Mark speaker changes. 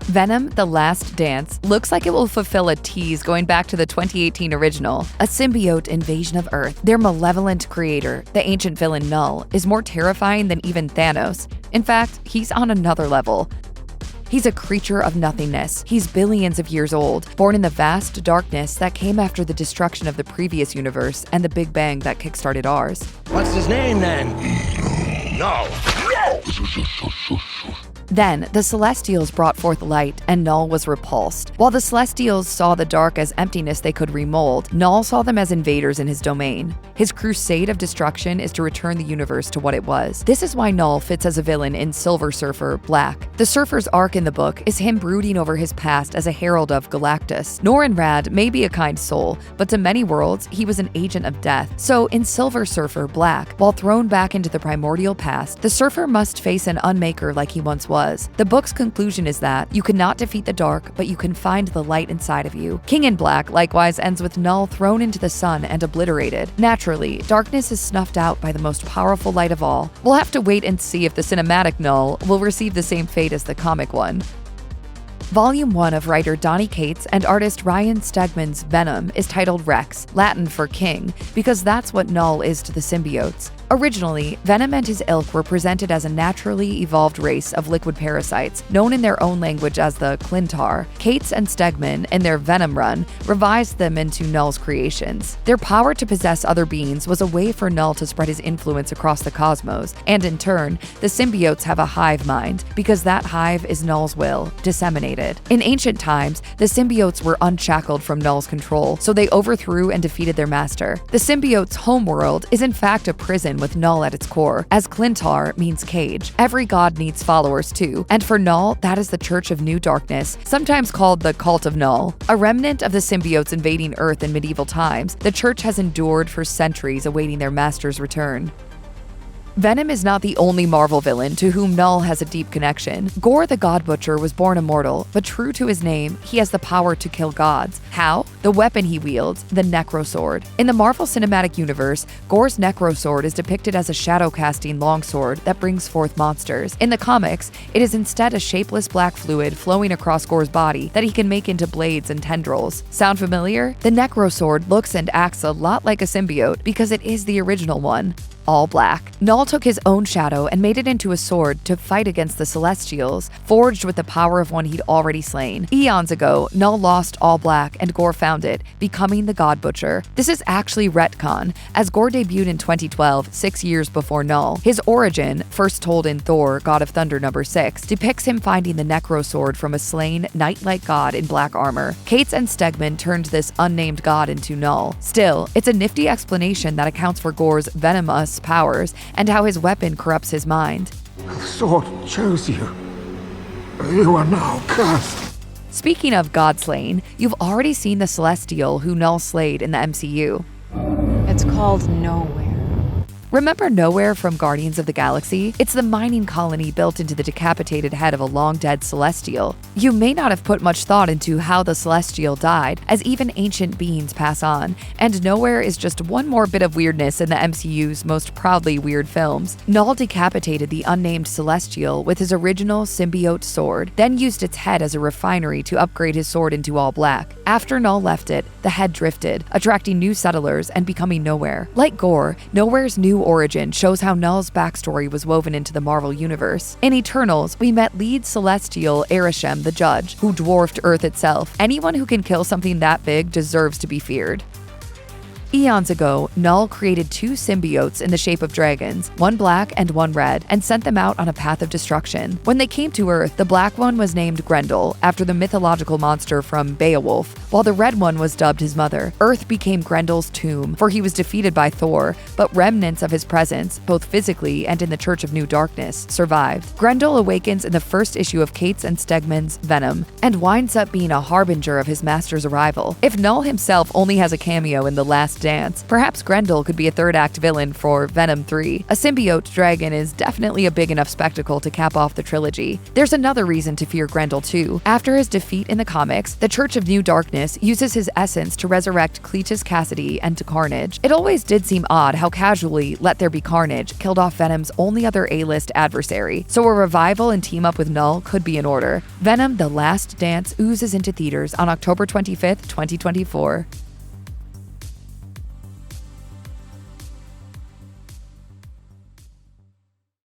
Speaker 1: Venom: The Last Dance looks like it will fulfill a tease going back to the 2018 original. A symbiote invasion of Earth. Their malevolent creator, the ancient villain Knull, is more terrifying than even Thanos. In fact, he's on another level. He's a creature of nothingness. He's billions of years old, born in the vast darkness that came after the destruction of the previous universe and the Big Bang that kickstarted ours.
Speaker 2: What's his name then? No!
Speaker 1: Then, the Celestials brought forth light, and Knull was repulsed. While the Celestials saw the dark as emptiness they could remold, Knull saw them as invaders in his domain. His crusade of destruction is to return the universe to what it was. This is why Knull fits as a villain in Silver Surfer Black. The Surfer's arc in the book is him brooding over his past as a herald of Galactus. Norrin Radd may be a kind soul, but to many worlds, he was an agent of death. So, in Silver Surfer Black, while thrown back into the primordial past, the Surfer must face an unmaker like he once was. The book's conclusion is that you cannot defeat the dark, but you can find the light inside of you. King in Black likewise ends with Knull thrown into the sun and obliterated. Naturally, darkness is snuffed out by the most powerful light of all. We'll have to wait and see if the cinematic Knull will receive the same fate as the comic one. Volume 1 of writer Donny Cates and artist Ryan Stegman's Venom is titled Rex, Latin for king, because that's what Knull is to the symbiotes. Originally, Venom and his ilk were presented as a naturally evolved race of liquid parasites, known in their own language as the Clintar. Cates and Stegman, in their Venom run, revised them into Knull's creations. Their power to possess other beings was a way for Knull to spread his influence across the cosmos, and in turn, the symbiotes have a hive mind, because that hive is Knull's will, disseminated. In ancient times, the symbiotes were unshackled from Knull's control, so they overthrew and defeated their master. The symbiotes' homeworld is in fact a prison with Knull at its core, as Clintar means cage. Every god needs followers too, and for Knull, that is the Church of New Darkness, sometimes called the Cult of Knull. A remnant of the symbiotes invading Earth in medieval times, the Church has endured for centuries awaiting their master's return. Venom is not the only Marvel villain to whom Knull has a deep connection. Gore the God Butcher was born immortal, but true to his name, he has the power to kill gods. How? The weapon he wields, the Necrosword. In the Marvel Cinematic Universe, Gore's Necrosword is depicted as a shadow-casting longsword that brings forth monsters. In the comics, it is instead a shapeless black fluid flowing across Gore's body that he can make into blades and tendrils. Sound familiar? The Necrosword looks and acts a lot like a symbiote because it is the original one. All black. Knull took his own shadow and made it into a sword to fight against the Celestials, forged with the power of one he'd already slain. Eons ago, Knull lost All Black and Gore found it, becoming the God Butcher. This is actually retcon, as Gore debuted in 2012, 6 years before Knull. His origin, first told in Thor, God of Thunder #6, depicts him finding the Necrosword from a slain knight-like god in black armor. Cates and Stegman turned this unnamed god into Knull. Still, it's a nifty explanation that accounts for Gore's venomous powers and how his weapon corrupts his mind.
Speaker 3: The sword chose you. You are now cursed.
Speaker 1: Speaking of God-slaying, you've already seen the Celestial who Knull slayed in the MCU.
Speaker 4: It's called Nowhere.
Speaker 1: Remember Nowhere from Guardians of the Galaxy? It's the mining colony built into the decapitated head of a long-dead Celestial. You may not have put much thought into how the Celestial died, as even ancient beings pass on, and Nowhere is just one more bit of weirdness in the MCU's most proudly weird films. Knull decapitated the unnamed Celestial with his original symbiote sword, then used its head as a refinery to upgrade his sword into all black. After Knull left it, the head drifted, attracting new settlers and becoming Nowhere. Like Gore, Nowhere's new origin shows how Knull's backstory was woven into the Marvel Universe. In Eternals, we met lead Celestial Arishem the Judge, who dwarfed Earth itself. Anyone who can kill something that big deserves to be feared. Eons ago, Knull created 2 symbiotes in the shape of dragons, one black and one red, and sent them out on a path of destruction. When they came to Earth, the black one was named Grendel, after the mythological monster from Beowulf, while the red one was dubbed his mother. Earth became Grendel's tomb, for he was defeated by Thor, but remnants of his presence, both physically and in the Church of New Darkness, survived. Grendel awakens in the first issue of Cates and Stegman's Venom, and winds up being a harbinger of his master's arrival. If Knull himself only has a cameo in The Last Dance. Perhaps Grendel could be a third-act villain for Venom 3. A symbiote dragon is definitely a big enough spectacle to cap off the trilogy. There's another reason to fear Grendel too. After his defeat in the comics, the Church of New Darkness uses his essence to resurrect Cletus Cassidy and Carnage. It always did seem odd how casually Let There Be Carnage killed off Venom's only other A-list adversary, so a revival and team up with Knull could be in order. Venom: The Last Dance oozes into theaters on October 25th, 2024.